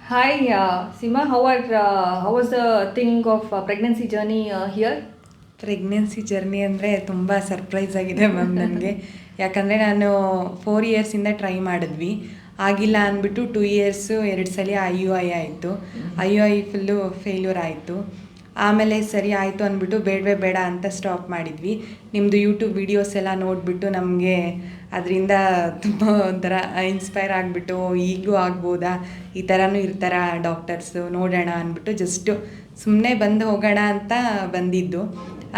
Hi, Seema. How was the thing of pregnancy journey here? Pregnancy journey ಅಂದರೆ ತುಂಬ surprise ಆಗಿದೆ ma'am ನನಗೆ. ಯಾಕಂದರೆ ನಾನು 4 ಇಯರ್ಸಿಂದ ಟ್ರೈ ಮಾಡಿದ್ವಿ, ಆಗಿಲ್ಲ ಅಂದ್ಬಿಟ್ಟು 2 ಇಯರ್ಸು 2 ಸಲ IUI ಆಯಿತು. IUI ಫುಲ್ಲು ಫೇಲ್ಯೂರ್ ಆಯಿತು. ಆಮೇಲೆ ಸರಿ ಆಯಿತು ಅಂದ್ಬಿಟ್ಟು ಬೇಡವೇ ಬೇಡ ಅಂತ ಸ್ಟಾಪ್ ಮಾಡಿದ್ವಿ. ನಿಮ್ಮದು ಯೂಟ್ಯೂಬ್ ವೀಡಿಯೋಸ್ ಎಲ್ಲ ನೋಡಿಬಿಟ್ಟು ನಮಗೆ ಅದರಿಂದ ತುಂಬ ಒಂಥರ ಇನ್ಸ್ಪೈರ್ ಆಗಿಬಿಟ್ಟು ಈಗಲೂ ಆಗ್ಬೋದಾ, ಈ ಥರನೂ ಇರ್ತಾರ ಡಾಕ್ಟರ್ಸು, ನೋಡೋಣ ಅಂದ್ಬಿಟ್ಟು ಜಸ್ಟು ಸುಮ್ಮನೆ ಬಂದು ಹೋಗೋಣ ಅಂತ ಬಂದಿದ್ದು.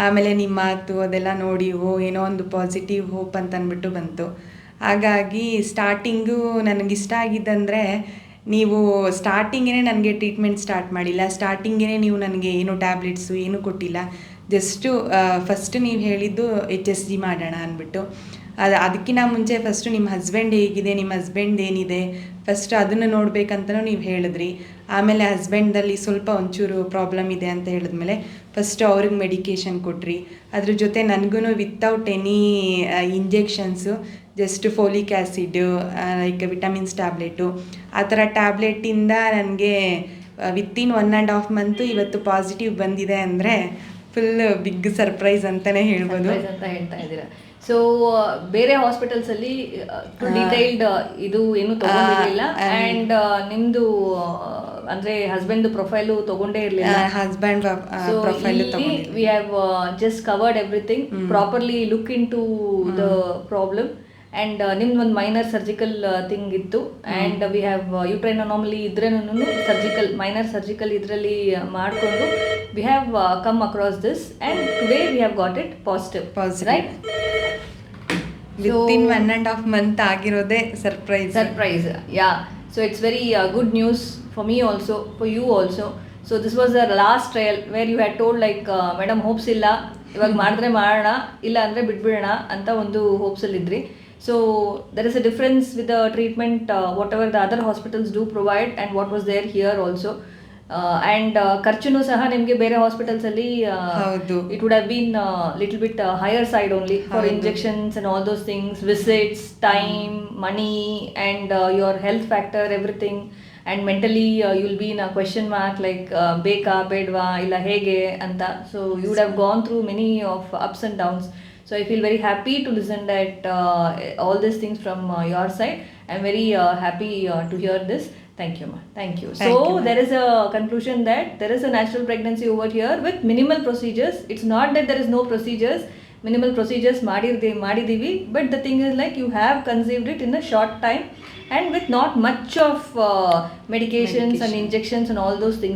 ಆಮೇಲೆ ನಿಮ್ಮ ಮಾತು ಅದೆಲ್ಲ ನೋಡಿ ಏನೋ ಒಂದು ಪಾಸಿಟಿವ್ ಹೋಪ್ ಅಂತ ಅಂದ್ಬಿಟ್ಟು ಬಂತು. ಹಾಗಾಗಿ ಸ್ಟಾರ್ಟಿಂಗು ನನಗಿಷ್ಟ ಆಗಿದ್ದಂದರೆ, ನೀವು ಸ್ಟಾರ್ಟಿಂಗೇ ನನಗೆ ಟ್ರೀಟ್ಮೆಂಟ್ ಸ್ಟಾರ್ಟ್ ಮಾಡಿಲ್ಲ, ಸ್ಟಾರ್ಟಿಂಗೇ ನೀವು ನನಗೆ ಏನು ಟ್ಯಾಬ್ಲೆಟ್ಸು ಏನೂ ಕೊಟ್ಟಿಲ್ಲ. ಜಸ್ಟು ಫಸ್ಟು ನೀವು ಹೇಳಿದ್ದು HSG ಮಾಡೋಣ ಅಂದ್ಬಿಟ್ಟು. ಅದಕ್ಕಿಂತ ಮುಂಚೆ ಫಸ್ಟು ನಿಮ್ಮ ಹಸ್ಬೆಂಡ್ ಹೇಗಿದೆ, ನಿಮ್ಮ ಹಸ್ಬೆಂಡ್ ಏನಿದೆ ಫಸ್ಟ್ ಅದನ್ನು ನೋಡಬೇಕಂತಲೂ ನೀವು ಹೇಳಿದ್ರಿ. ಆಮೇಲೆ ಹಸ್ಬೆಂಡಲ್ಲಿ ಸ್ವಲ್ಪ ಒಂಚೂರು ಪ್ರಾಬ್ಲಮ್ ಇದೆ ಅಂತ ಹೇಳಿದ್ಮೇಲೆ ಫಸ್ಟು ಅವ್ರಿಗೆ ಮೆಡಿಕೇಷನ್ ಕೊಟ್ರಿ. ಅದ್ರ ಜೊತೆ ನನಗೂ without any injections, just folic acid, like vitamins tablet, ಆ ಥರ ಟ್ಯಾಬ್ಲೆಟಿಂದ ನನಗೆ ವಿತಿನ್ 1.5 ಮಂತು ಇವತ್ತು ಪಾಸಿಟಿವ್ ಬಂದಿದೆ ಅಂದರೆ ಫುಲ್ ಬಿಗ್ ಸರ್ಪ್ರೈಸ್ ಅಂತಲೇ ಹೇಳ್ಬೋದು. Surprise ಅಂತ ಹೇಳ್ತಾ ಇದ್ದೀರಾ. ಸೊ ಬೇರೆ ಹಾಸ್ಪಿಟಲ್ಸ್ ಅಲ್ಲಿ ಡೀಟೈಲ್ಡ್ ಇದು ಏನು ತಗೊಂಡಿರಲಿಲ್ಲ, ಅಂಡ್ ನಿಮ್ದು ಅಂದ್ರೆ ಹಸ್ಬೆಂಡ್ ಪ್ರೊಫೈಲು ತಗೊಂಡೇ ಇರಲಿಲ್ಲ. Husband profile we have just covered everything, properly look into the problem. And ನಿಮ್ದು ಒಂದು ಮೈನರ್ ಸರ್ಜಿಕಲ್ ಥಿಂಗ್ ಇತ್ತು, and we have uterine anomaly ಇದ್ರೇನು ಸರ್ಜಿಕಲ್, ಮೈನರ್ ಸರ್ಜಿಕಲ್ ಇದರಲ್ಲಿ ಮಾಡಿಕೊಂಡು we have come across this, and today we have got it positive, right? Within 1.5 month ಆಗಿರೋದೇ surprise. Yeah. So it's very good news for me also, for you also. So this was the last trial where you had told like madam hopes ಇಲ್ಲ, ಇವಾಗ ಮಾಡಿದ್ರೆ ಮಾಡೋಣ, ಇಲ್ಲ ಅಂದರೆ ಬಿಟ್ಬಿಡೋಣ ಅಂತ ಒಂದು ಹೋಪ್ಸಲ್ಲಿದ್ರಿ. So there is a difference with the treatment, whatever the other hospitals do provide and what was there here also. And ಖರ್ಚುನೂ ಸಹ ನಿಮಗೆ ಬೇರೆ ಹಾಸ್ಪಿಟಲ್ಸಲ್ಲಿ it would have been little bit higher side only for injections and all those things, visits, time, money, and your health factor, everything. And mentally you will be in a question mark, like ಬೇಕಾ ಬೇಡವಾ ಇಲ್ಲ ಹೇಗೆ ಅಂತ. So you would have gone through many of ups and downs. So I feel very happy to listen that all these things from your side. I'm very happy to hear this. Thank you, ma. Thank you. So there is a conclusion that there is a natural pregnancy over here with minimal procedures. It's not that there is no procedures. Minimal procedures ಮಾಡಿದೀವಿ, but the thing is like you have conceived it in a short time and with not much of medications and injections and all those things.